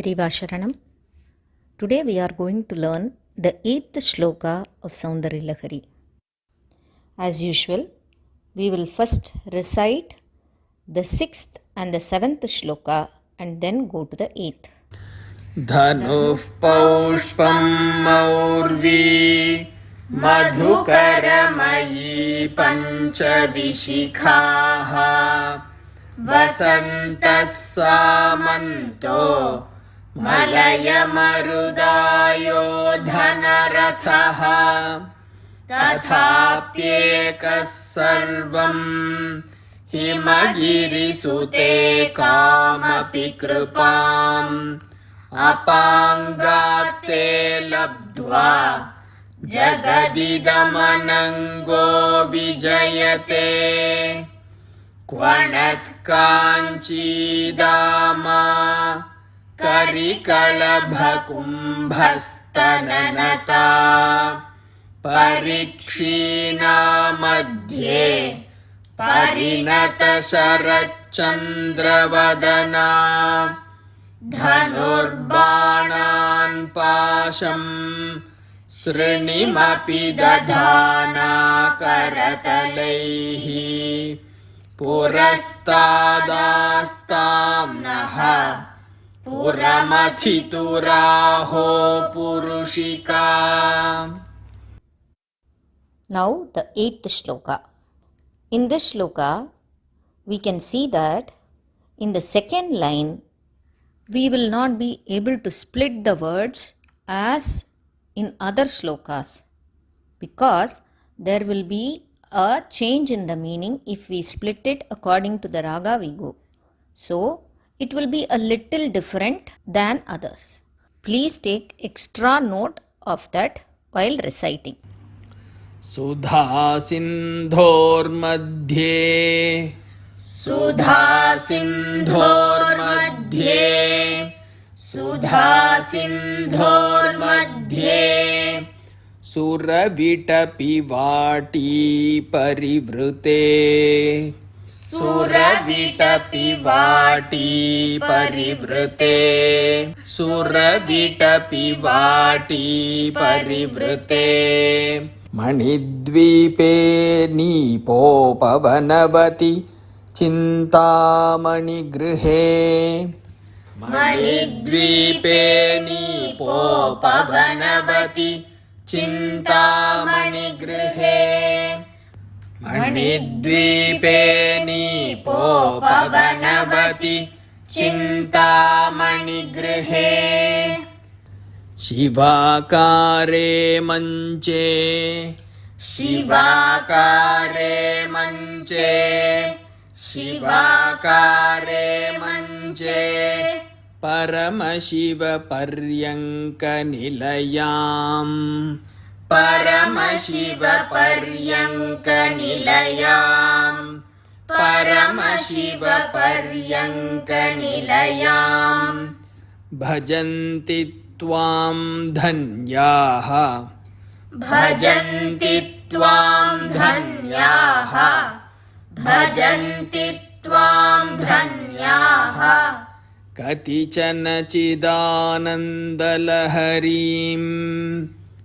Periva Sharanam. Today we are going to learn the 8th sloka of Soundarya Lahari. As usual, we will first recite the 6th and the 7th shloka and then go to the 8th. Dhanuh paushpam maurvi madhukaramayi panchavishikhaha vasantas samanto malayamarudayo dhanarathah tathapyekas sarvam himagirisute kamapi kripam apangate labdva jagadidamanango vijayate kvanat kanchi dama karikalabhakumbhastananata parikshina madhye parinata sharachandravadana Dhanurbanan pasham srinimapi dadhana karatalaihi purastadastam naha puramathituraho purushika. Now the 8th shloka. In this shloka, we can see that in the second line, we will not be able to split the words as in other shlokas because there will be a change in the meaning if we split it according to the raga we go. So, it will be a little different than others. Please take extra note of that while reciting. Sudha sindhor madhye Sudha sindhor madhye Sudha sindhor madhye Suravitapi vati parivrute Suravitapi vati parivrute Suravitapi vati parivrute Manidvipe nipopavanavati Chintamani-grihe Manidvipe nipopavanavati Chintamani-grihe Manidvipe nipopavanavati Chintamani-grihe Shivakare manche Shivakare manche Shivakare manche Paramashiva paryanka nilayam Paramashiva paryanka nilayam Paramashiva paryanka nilayam Bhajanti Tvam dhanyaha Bhajanti Tvam dhanyaha Bhajanti Tvam dhanyaha Katichana chidanandalaharim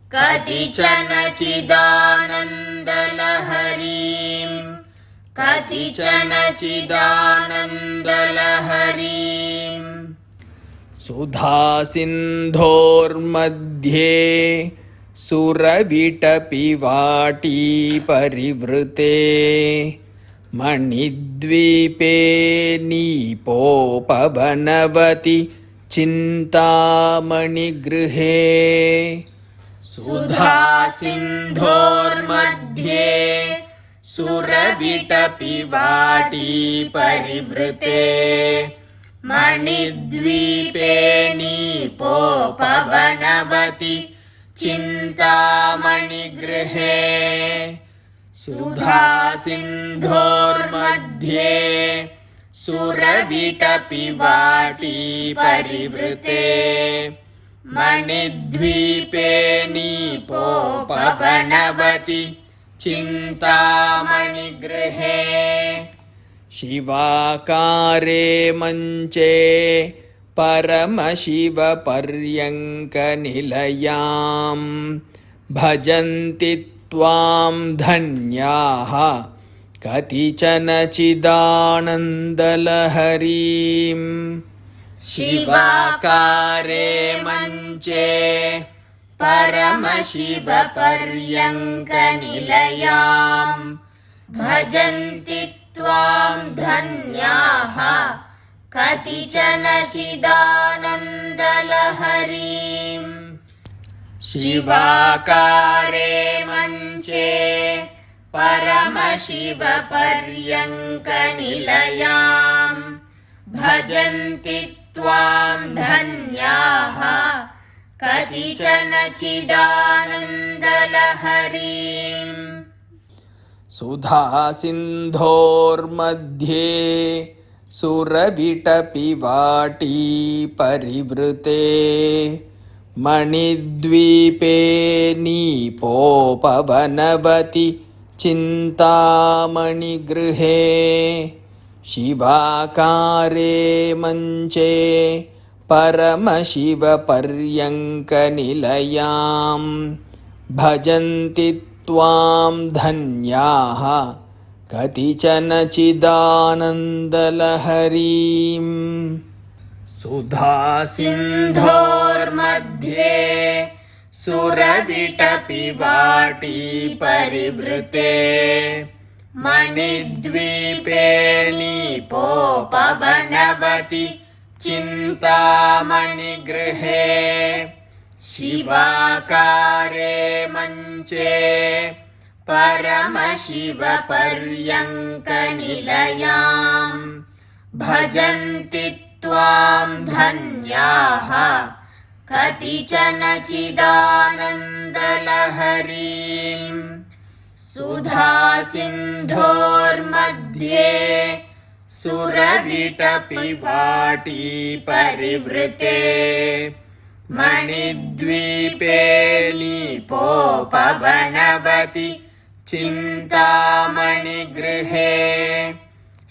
Katichana chidanandalaharim Katichana chidanandalaharim Sudha sindhor madhye Suravitapi vati parivrute Manidvipe nipopavanavati Chintamani-grihe Sudha sindhor madhye Suravitapi vati parivrute Manidvipe nipopavanavati Chintamani-grihe Sudha sindhor madhye Suravitapi vati parivrute Manidvipe nipopavanavati Chintamani-grihe Shivakare manche परमशिवपर्यङ्कनिलयां भजन्ति त्वां धन्याः कतिचन चिदानन्दलहरीं शिवाकारे मञ्चे परमशिवपर्यङ्कनिलयां भजन्ति त्वां धन्याः कतिचन चिदानन्दलहरीं शिवाकारे मञ्चे परमशिवपर्यङ्कनिलयां भजन्ति त्वां धन्याः कतिचन चिदानन्दलहरीं सुधासिन्धोर्मध्ये सुरविटपिवाटी परिवृते मणिद्वीपे नीपोपवनवति चिन्तामणिगृहे शिवाकारे मञ्चे परमशिवपर्यङ्कनिलयां भजन्ति त्वां धन्याः कतिचन चिदानन्दलहरीं सुधासिन्धोर्मध्ये सुरविटपिवाटी परिवृते मणिद्वीपे नीपोपवनवति चिन्तामणिगृहे शिवाकारे मञ्चे परमशिवपर्यङ्कनिलयां भजन्ति त्वां धन्याः कतिचन चिदानन्दलहरीं सुधासिन्धोर्मध्ये सुरविटपिवाटी परिवृते मणिद्वीपे नीपोपवनवति चिन्तामणिगृहे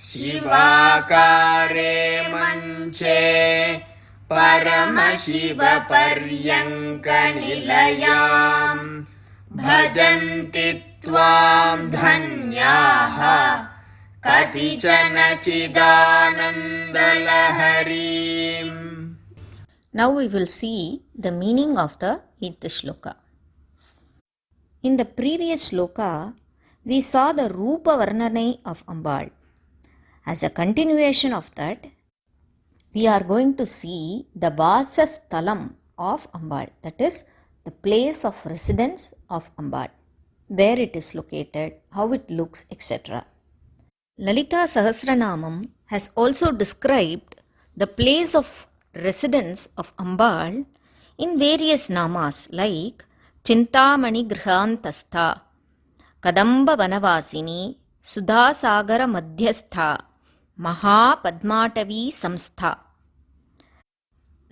शिवाकारे मञ्चे परमशिवपर्यङ्कनिलयां भजन्ति त्वां धन्याः कतिचन चिदानन्दलहरीं Now we will see the meaning of the 8th shloka. In the previous shloka, we saw the Rupa Varnanai of Ambal. As a continuation of that, we are going to see the Vasasthalam of Ambal, that is, the place of residence of Ambal, where it is located, how it looks, etc. Lalita Sahasranamam has also described the place of residence of Ambal in various namas like Chintamani Grihantastha, Kadamba Vanavasini, Sudhasagara Madhyastha, Maha Padmatavi Samstha.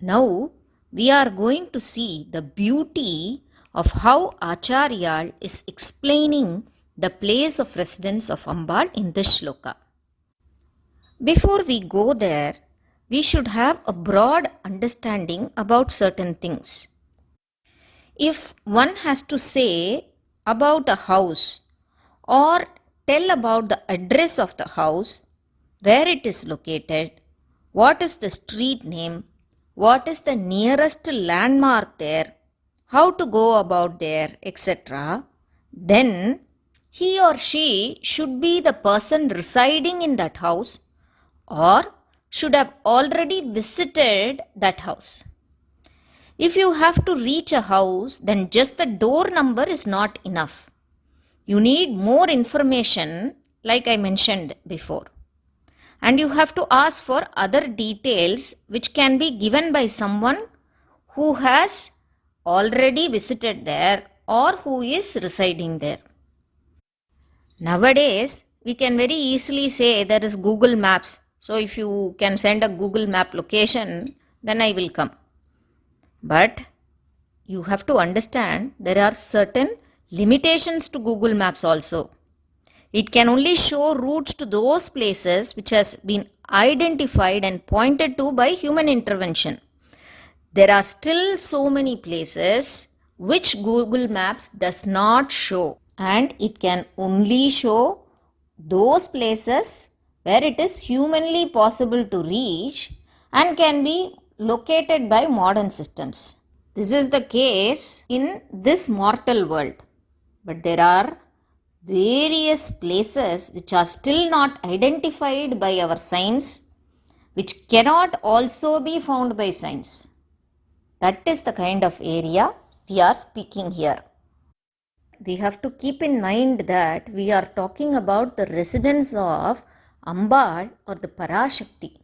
Now we are going to see the beauty of how Acharya is explaining the place of residence of Ambal in this shloka. Before we go there, we should have a broad understanding about certain things. If one has to say about a house or tell about the address of the house, where it is located, what is the street name, what is the nearest landmark there, how to go about there, etc., then he or she should be the person residing in that house or should have already visited that house. If you have to reach a house, then just the door number is not enough. You need more information, like I mentioned before. And you have to ask for other details which can be given by someone who has already visited there or who is residing there. Nowadays, we can very easily say there is Google Maps. So if you can send a Google Map location, then I will come. But you have to understand there are certain limitations to Google Maps also. It can only show routes to those places which has been identified and pointed to by human intervention. There are still so many places which Google Maps does not show, and it can only show those places where it is humanly possible to reach and can be located by modern systems. This is the case in this mortal world. But there are various places which are still not identified by our science, which cannot also be found by science. That is the kind of area we are speaking here. We have to keep in mind that we are talking about the residence of Ambal or the Parashakti.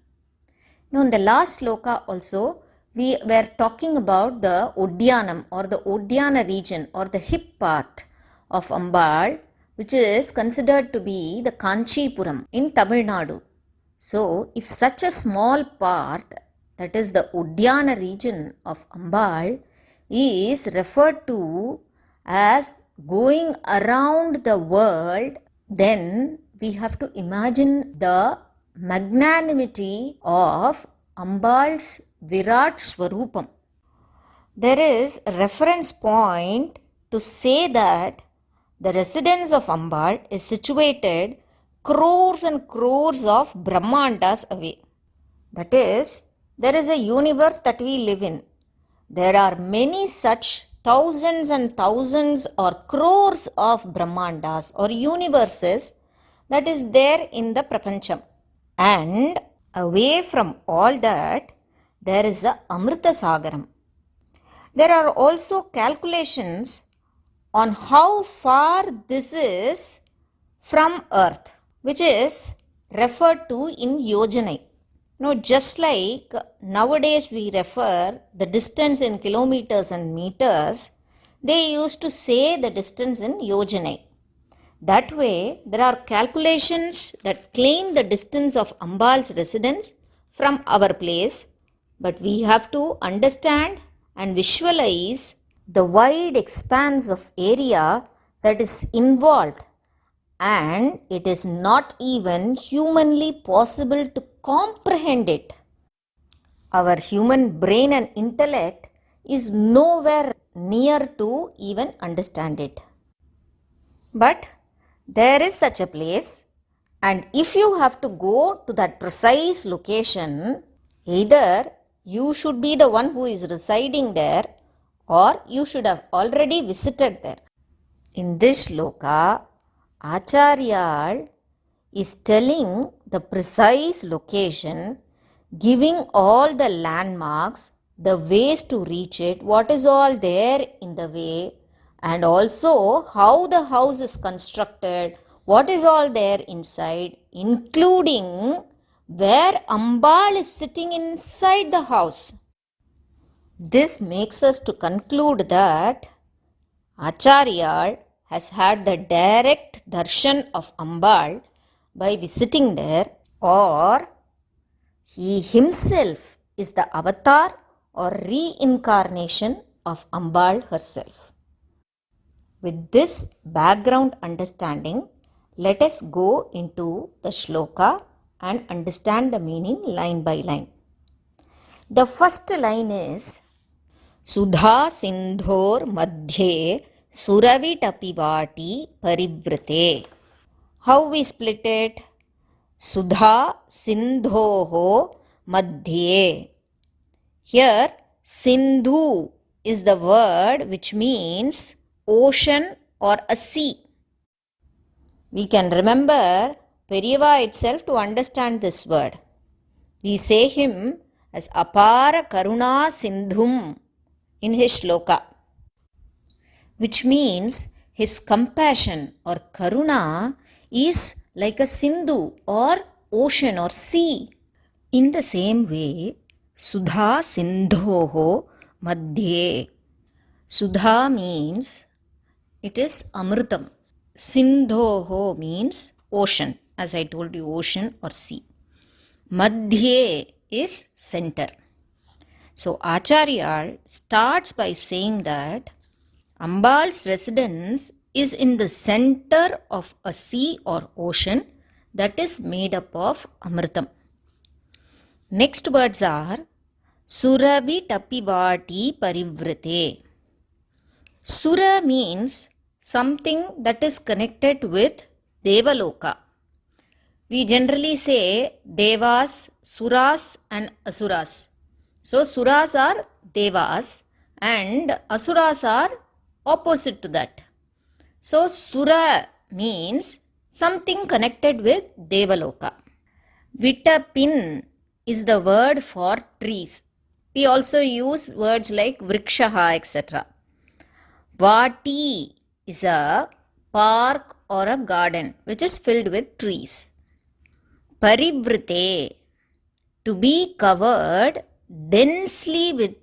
Now, in the last sloka also, we were talking about the Udyanam or the Udyana region or the hip part of Ambal, which is considered to be the Kanchi Periva in Tamil Nadu. So, if such a small part, that is the Udyana region of Ambal, is referred to as going around the world, then we have to imagine the magnanimity of Ambal's Virat Swarupam. There is a reference point to say that the residence of Ambal is situated crores and crores of Brahmandas away. That is, there is a universe that we live in. There are many such thousands and thousands or crores of Brahmandas or universes that is there in the Prapancham. And away from all that, there is a Amrita Sagaram. There are also calculations on how far this is from Earth, which is referred to in Yojanai. Now, just like nowadays we refer the distance in kilometers and meters, they used to say the distance in Yojanai. That way, there are calculations that claim the distance of Ambal's residence from our place, but we have to understand and visualize the wide expanse of area that is involved, and it is not even humanly possible to comprehend it. Our human brain and intellect is nowhere near to even understand it. But there is such a place, and if you have to go to that precise location, either you should be the one who is residing there or you should have already visited there. In this shloka, Acharya is telling the precise location, giving all the landmarks, the ways to reach it, what is all there in the way, and also how the house is constructed, what is all there inside, including where Ambal is sitting inside the house. This makes us to conclude that Acharya has had the direct darshan of Ambal by visiting there, or he himself is the avatar or reincarnation of Ambal herself. With this background understanding, let us go into the shloka and understand the meaning line by line. The first line is Sudha Sindhor Madhye Suravitapivati Parivrate. How we split it? Sudha Sindhoho Madhye. Here, Sindhu is the word which means ocean or a sea. We can remember Periva itself to understand this word. We say him as Apara Karuna Sindhum in his shloka, which means his compassion or karuna is like a Sindhu or ocean or sea. In the same way, Sudha Sindhoho Madhye. Sudha means it is Amritam. Sindhoho means ocean, as I told you, ocean or sea. Madhye is center. So Acharya starts by saying that Ambal's residence is in the center of a sea or ocean that is made up of Amritam. Next words are Suravi tapivati parivrite. Sura means something that is connected with Devaloka. We generally say Devas, Suras and Asuras. So Suras are Devas and Asuras are opposite to that. So Sura means something connected with Devaloka. Vitapin is the word for trees. We also use words like Vrikshaha, etc. Vati is a park or a garden which is filled with trees. Parivrite, to be covered densely with,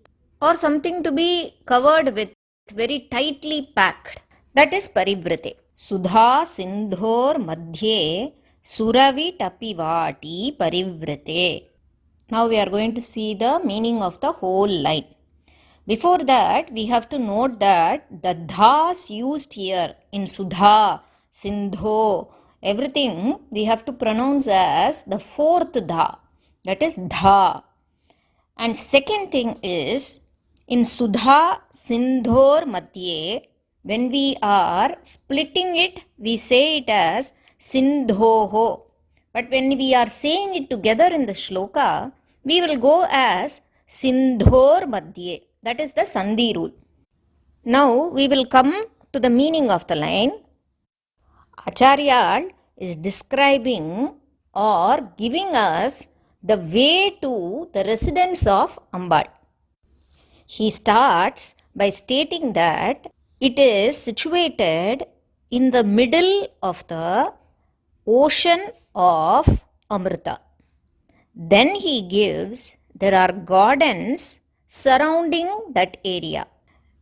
or something to be covered with, very tightly packed. That is parivrite. Sudha sindhor madhye suravi tapivati parivrite. Now we are going to see the meaning of the whole line. Before that, we have to note that the dhas used here in Sudha, Sindho, everything we have to pronounce as the fourth dha, that is dha. And second thing is, in Sudha, Sindhor Madhye, when we are splitting it, we say it as Sindhoho. But when we are saying it together in the shloka, we will go as Sindhor Madhye. That is the Sandhi rule. Now we will come to the meaning of the line. Acharya is describing or giving us the way to the residence of Ambal. He starts by stating that it is situated in the middle of the ocean of Amrita. Then he gives there are gardens surrounding that area.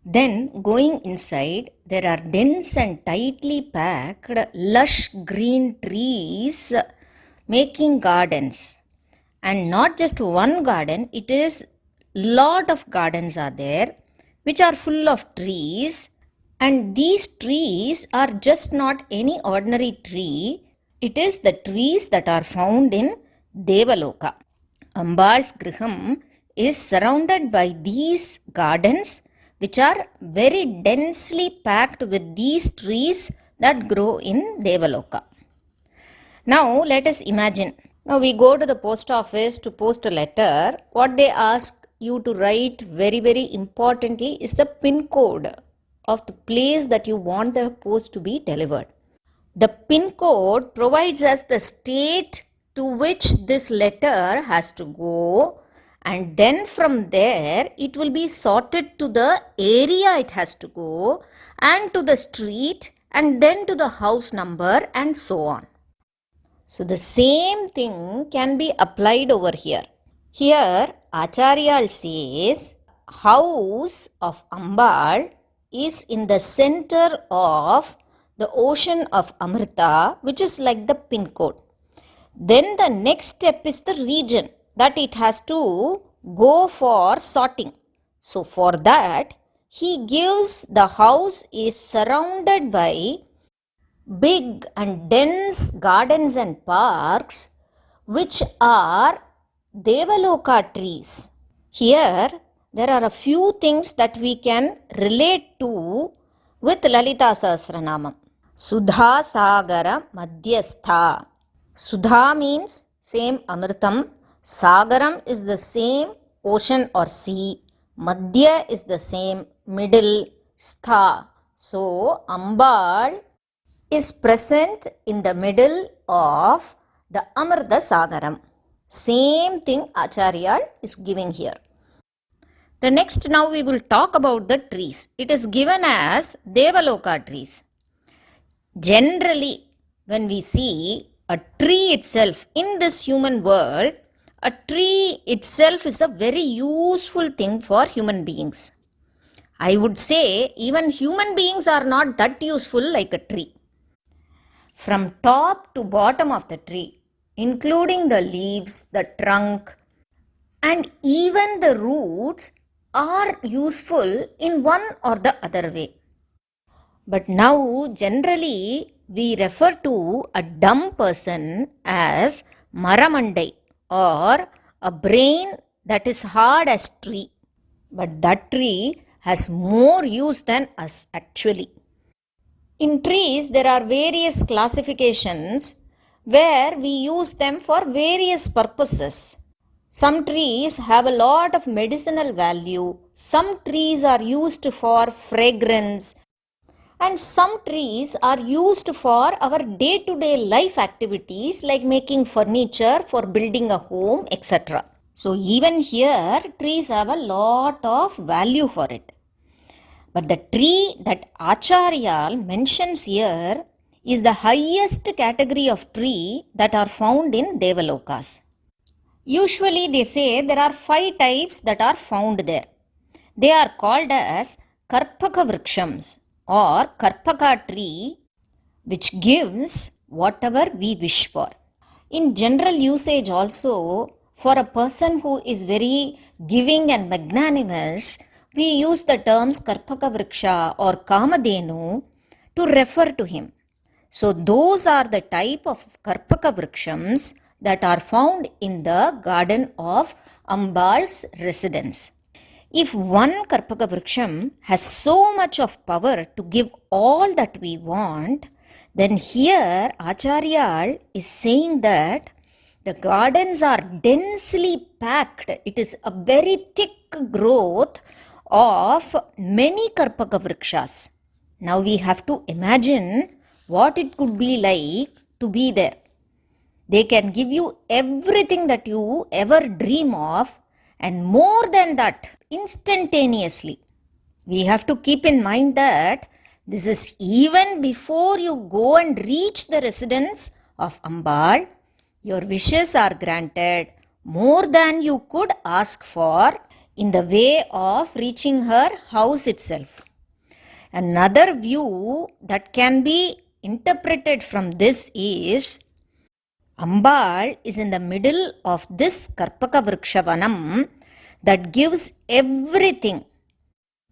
Then going inside, there are dense and tightly packed lush green trees making gardens. And not just one garden, it is lot of gardens are there which are full of trees. And these trees are just not any ordinary tree. It is the trees that are found in Devaloka. Ambal's Griham is surrounded by these gardens which are very densely packed with these trees that grow in Devaloka. Now let us imagine. Now we go to the post office to post a letter. What they ask you to write very, very importantly is the PIN code of the place that you want the post to be delivered. The PIN code provides us the state to which this letter has to go, and then from there it will be sorted to the area it has to go, and to the street, and then to the house number, and so on. So the same thing can be applied over here. Here Acharya says house of Ambal is in the center of the ocean of Amrita, which is like the PIN code. Then the next step is the region that it has to go for sorting. So for that, he gives the house is surrounded by big and dense gardens and parks which are Devaloka trees. Here there are a few things that we can relate to with Lalita Sahasranamam. Sudha Sagara Madhyastha. Sudha means same Amritam. Sagaram is the same ocean or sea. Madhya is the same middle. Stha. So Ambal is present in the middle of the Amrita Sagaram. Same thing Acharya is giving here. The next now we will talk about the trees. It is given as Devaloka trees. Generally, when we see a tree itself in this human world, a tree itself is a very useful thing for human beings. I would say even human beings are not that useful like a tree. From top to bottom of the tree, including the leaves, the trunk, and even the roots are useful in one or the other way. But now generally we refer to a dumb person as Maramandai or a brain that is hard as tree. But that tree has more use than us actually. In trees, there are various classifications where we use them for various purposes. Some trees have a lot of medicinal value. Some trees are used for fragrance. And some trees are used for our day-to-day life activities like making furniture, for building a home, etc. So even here, trees have a lot of value for it. But the tree that Acharya mentions here is the highest category of tree that are found in Devalokas. Usually they say there are 5 types that are found there. They are called as Karpaka Vrikshams or Karpaka tree, which gives whatever we wish for. In general usage also, for a person who is very giving and magnanimous, we use the terms Karpaka Vriksha or Kamadhenu to refer to him. So those are the type of Karpaka Vrikshams that are found in the garden of Ambal's residence. If one Karpaka Vriksham has so much of power to give all that we want, then here Acharya is saying that the gardens are densely packed. It is a very thick growth of many Karpaka Vrikshas. Now we have to imagine what it could be like to be there. They can give you everything that you ever dream of and more than that instantaneously. We have to keep in mind that this is even before you go and reach the residence of Ambal. Your wishes are granted more than you could ask for in the way of reaching her house itself. Another view that can be interpreted from this is Ambal is in the middle of this Karpaka Vrikshavanam that gives everything.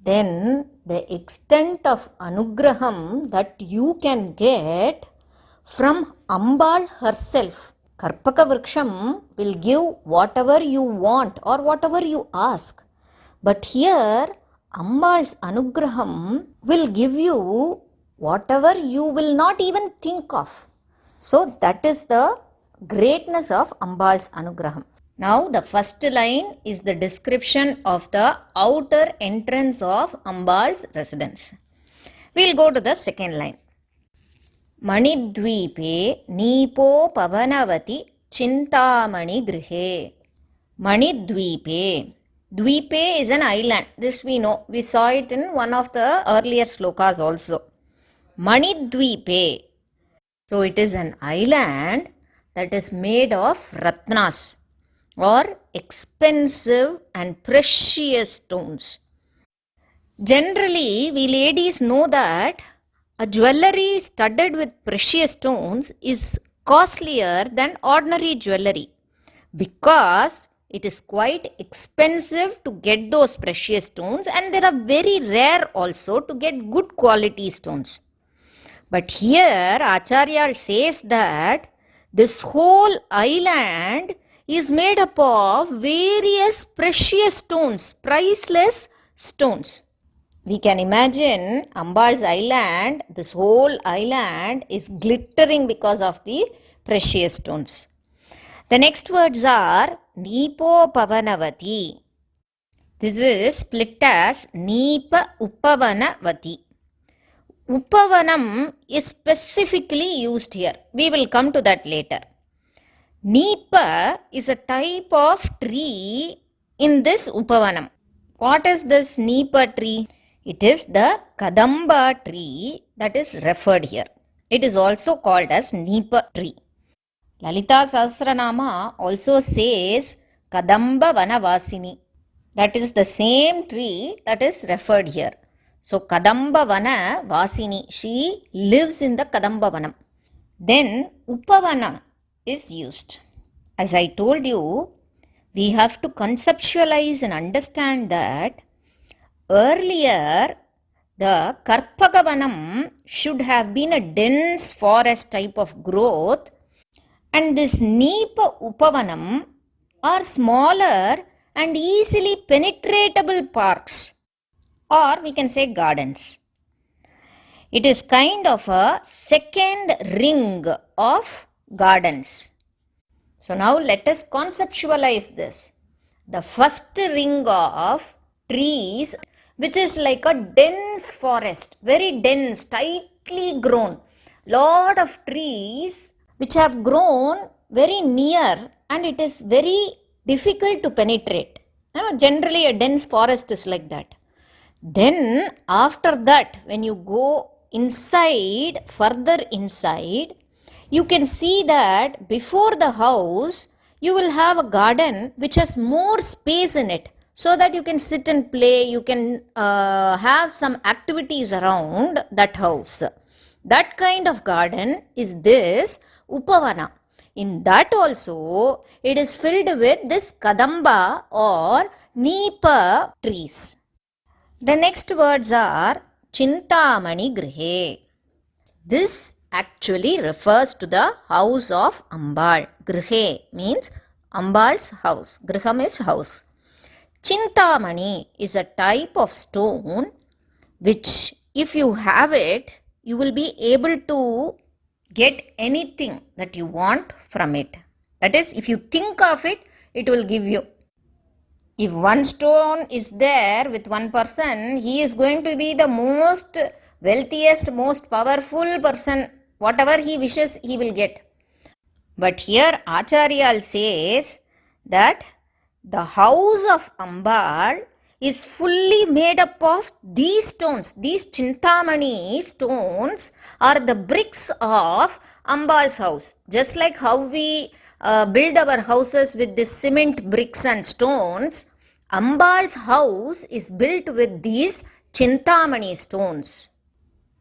Then the extent of anugraham that you can get from Ambal herself. Karpaka Vriksham will give whatever you want or whatever you ask. But here Ambal's anugraham will give you whatever you will not even think of. So that is the greatness of Ambal's anugraham. Now the first line is the description of the outer entrance of Ambal's residence. We will go to the second line. Manidvipe Nipo Pavanavati Chintamani Grihe. Manidvipe. Dvipe is an island. This we know. We saw it in one of the earlier slokas also. Manidvipe. So it is an island that is made of ratnas or expensive and precious stones. Generally, we ladies know that a jewellery studded with precious stones is costlier than ordinary jewellery because it is quite expensive to get those precious stones and they are very rare also to get good quality stones. But here Acharya says that this whole island is made up of various precious stones, priceless stones. We can imagine Ambal's island, this whole island is glittering because of the precious stones. The next words are Nipo Pavanavati. This is split as Nipa Upavanavati. Upavanam is specifically used here. We will come to that later. Nipa is a type of tree in this Upavanam. What is this Nipa tree? It is the Kadamba tree that is referred here. It is also called as Nipa tree. Lalita Sahasranama also says Kadamba Vanavasini. That is the same tree that is referred here. So Kadamba Vana Vasini, she lives in the Kadamba Vanam. Then Upavana is used. As I told you, we have to conceptualize and understand that earlier the Karpagavanam should have been a dense forest type of growth, and this Nipa Upavanam are smaller and easily penetratable parks, or we can say gardens. It is kind of a second ring of gardens. So now let us conceptualize this. The first ring of trees, which is like a dense forest, very dense, tightly grown. Lot of trees which have grown very near, and it is very difficult to penetrate. Generally a dense forest is like that. Then after that, when you go inside, further inside, you can see that before the house, you will have a garden which has more space in it, so that you can sit and play, you can have some activities around that house. That kind of garden is this Upavana. In that also, it is filled with this Kadamba or Nipa trees. The next words are Chintamani Grihe. This actually refers to the house of Ambal. Grihe means Ambal's house. Griham is house. Chintamani is a type of stone which, if you have it, you will be able to get anything that you want from it. That is, if you think of it, it will give you. If one stone is there with one person, he is going to be the most wealthiest, most powerful person. Whatever he wishes, he will get. But here Acharya says that the house of Ambal is fully made up of these stones. These Chintamani stones are the bricks of Ambal's house. Just like how we build our houses with this cement bricks and stones, Ambal's house is built with these Chintamani stones.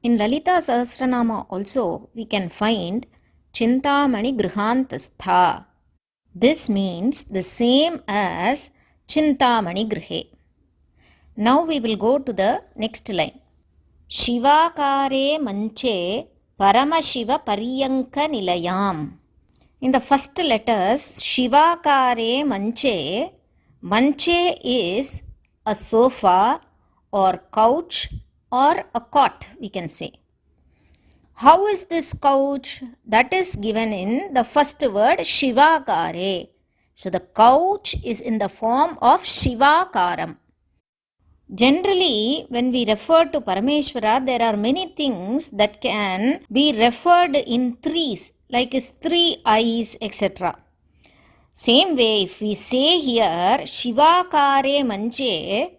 In Lalita Sahasranama also we can find Chintamani Grihantastha. This means the same as Chintamani Grihe. Now we will go to the next line. Shivakare manche Paramashiva Pariyanka Nilayam. In the first letters, Shivakare manche. Manche is a sofa or couch or a cot, we can say. How is this couch? That is given in the first word Shivakare. So the couch is in the form of Shivakaram. Generally, when we refer to Parameshwara, there are many things that can be referred in threes, like his three eyes, etc. Same way, if we say here Shivakare Manche,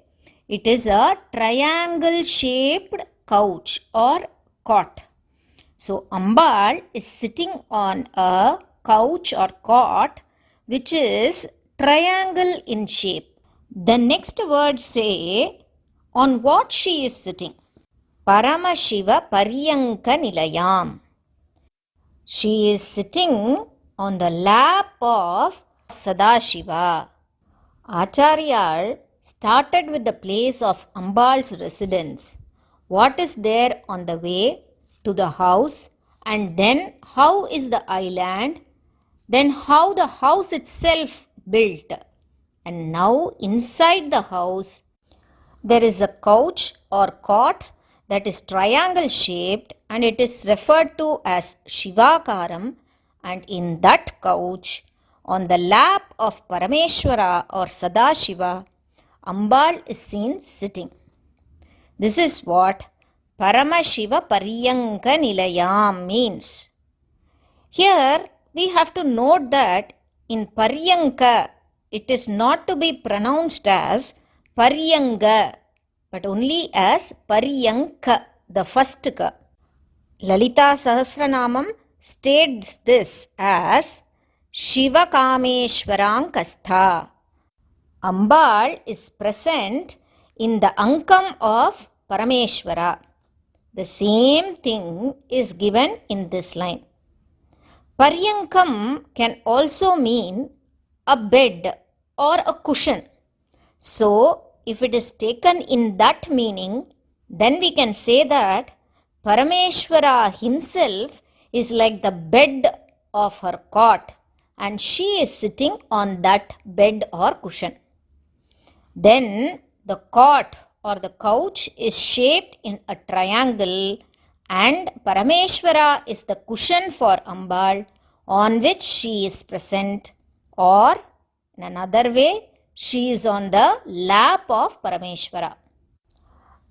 it is a triangle shaped couch or cot. So Ambal is sitting on a couch or cot which is triangle in shape. The next words say on what she is sitting. Paramashiva Pariyanka Nilayam. She is sitting on the lap of Sadashiva. Acharya started with the place of Ambal's residence. What is there on the way to the house, and then how is the island, then how the house itself built. And now inside the house there is a couch or cot that is triangle shaped, and it is referred to as Shivakaram, and in that couch on the lap of Parameshwara or Sadashiva, Ambal is seen sitting. This is what Paramashiva Pariyanka Nilayam means. Here we have to note that in Pariyanka it is not to be pronounced as Paryanga, but only as Pariyanka, the first ka. Lalita Sahasranamam states this as Shiva Kameshwarankastha. Ambal is present in the Ankam of Parameshwara. The same thing is given in this line. Paryankam can also mean a bed or a cushion. So, if it is taken in that meaning, then we can say that Parameshwara himself is like the bed of her cot, and she is sitting on that bed or cushion. Then the cot or the couch is shaped in a triangle and Parameshwara is the cushion for Ambal on which she is present, or in another way, she is on the lap of Parameshwara.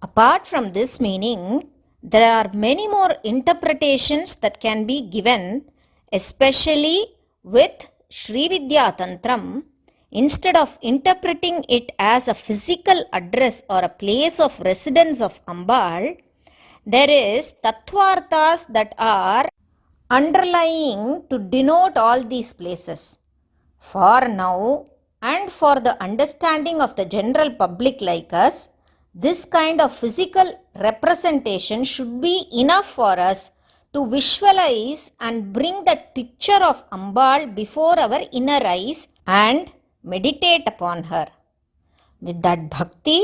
Apart from this meaning, there are many more interpretations that can be given, especially with Sri Vidya Tantram. Instead of interpreting it as a physical address or a place of residence of Ambal, there is tattvarthas that are underlying to denote all these places. For now, and for the understanding of the general public like us, this kind of physical representation should be enough for us to visualize and bring that picture of Ambal before our inner eyes and meditate upon her. With that bhakti,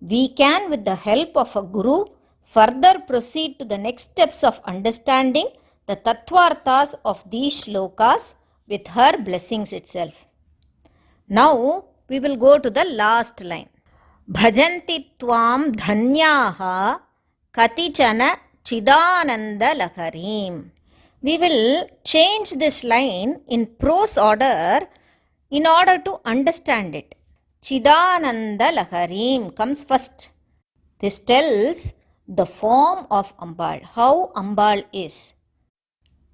we can, with the help of a guru, further proceed to the next steps of understanding the tattvarthas of these shlokas with her blessings itself. Now we will go to the last line. Bhajanti tvam dhanyaha katichana chidananda laharim. We will change this line in prose order in order to understand it. Chidananda laharim comes first. This tells the form of Ambal, how Ambal is.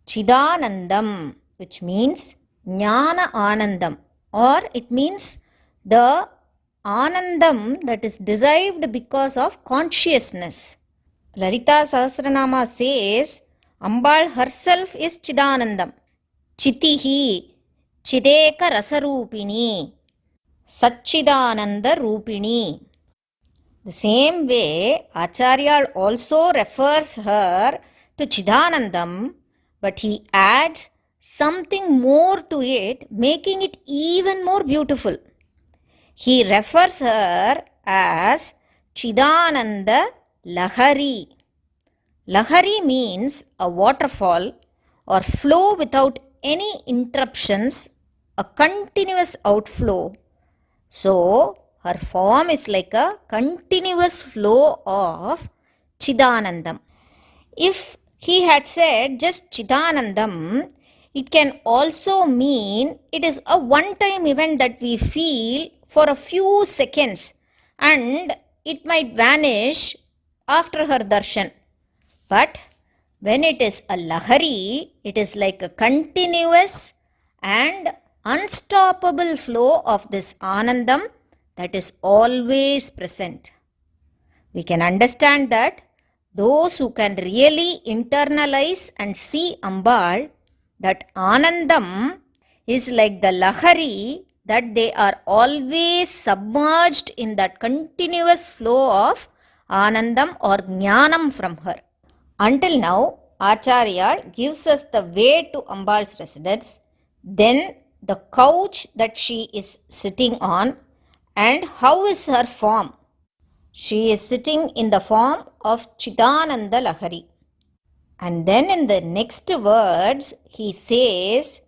Chidanandam, which means Jnana Anandam, or it means the Anandam that is derived because of consciousness. Lalita Sahasranama says Ambal herself is Chidanandam. Chitihi, Chideka Rasarupini, Satchidananda Rupini. The same way, Acharya also refers her to Chidanandam, but he adds something more to it, making it even more beautiful. He refers her as Chidananda Lahari. Lahari means a waterfall or flow without any interruptions, a continuous outflow. So, her form is like a continuous flow of Chidanandam. If he had said just Chidanandam, it can also mean it is a one-time event that we feel for a few seconds and it might vanish after her darshan. But when it is a Lahari, it is like a continuous and unstoppable flow of this Anandam that is always present. We can understand that those who can really internalize and see Ambal, that Anandam is like the Lahari, that they are always submerged in that continuous flow of Anandam or Jnanam from her. Until now, Acharya gives us the way to Ambal's residence, then the couch that she is sitting on, and how is her form. She is sitting in the form of Chidananda Lahari. And then in the next words, he says,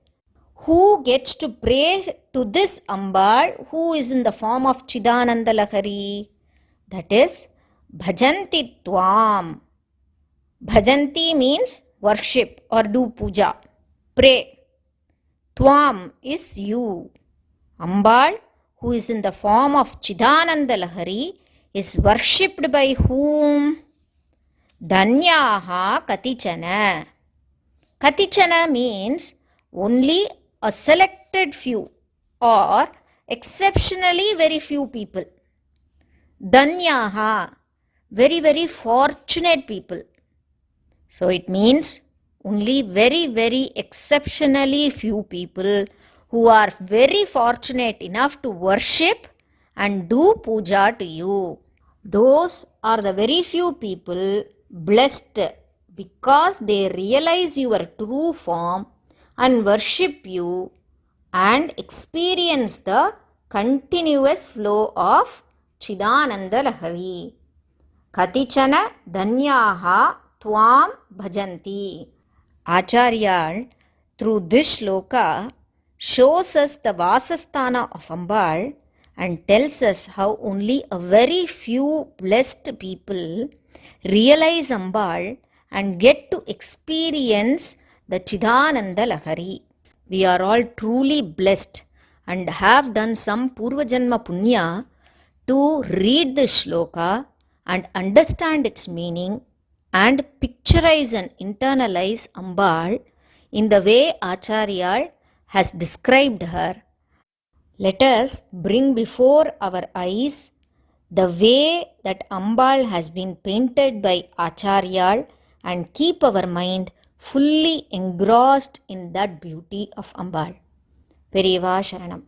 who gets to pray to this Ambal who is in the form of Chidananda Lahari? That is Bhajanti Tvam. Bhajanti means worship or do puja, pray. Tvam is you. Ambal, who is in the form of Chidananda Lahari, is worshipped by whom? Danyaha Katichana. Katichana means only a selected few or exceptionally very few people. Danyaha, very, very fortunate people. So it means only very, very exceptionally few people who are very fortunate enough to worship and do puja to you. Those are the very few people blessed because they realize your true form and worship you and experience the continuous flow of Chidananda Lahari. Katichana Danyaha Tvam Bhajanti. Acharya, through this shloka, shows us the Vasasthana of Ambal and tells us how only a very few blessed people realize Ambal and get to experience the Chidananda Lahari. We are all truly blessed and have done some Purvajanma Punya to read this shloka and understand its meaning and picturize and internalize Ambal in the way Acharyal has described her. Let us bring before our eyes the way that Ambal has been painted by Acharyal and keep our mind fully engrossed in that beauty of Ambal. Periva Sharanam.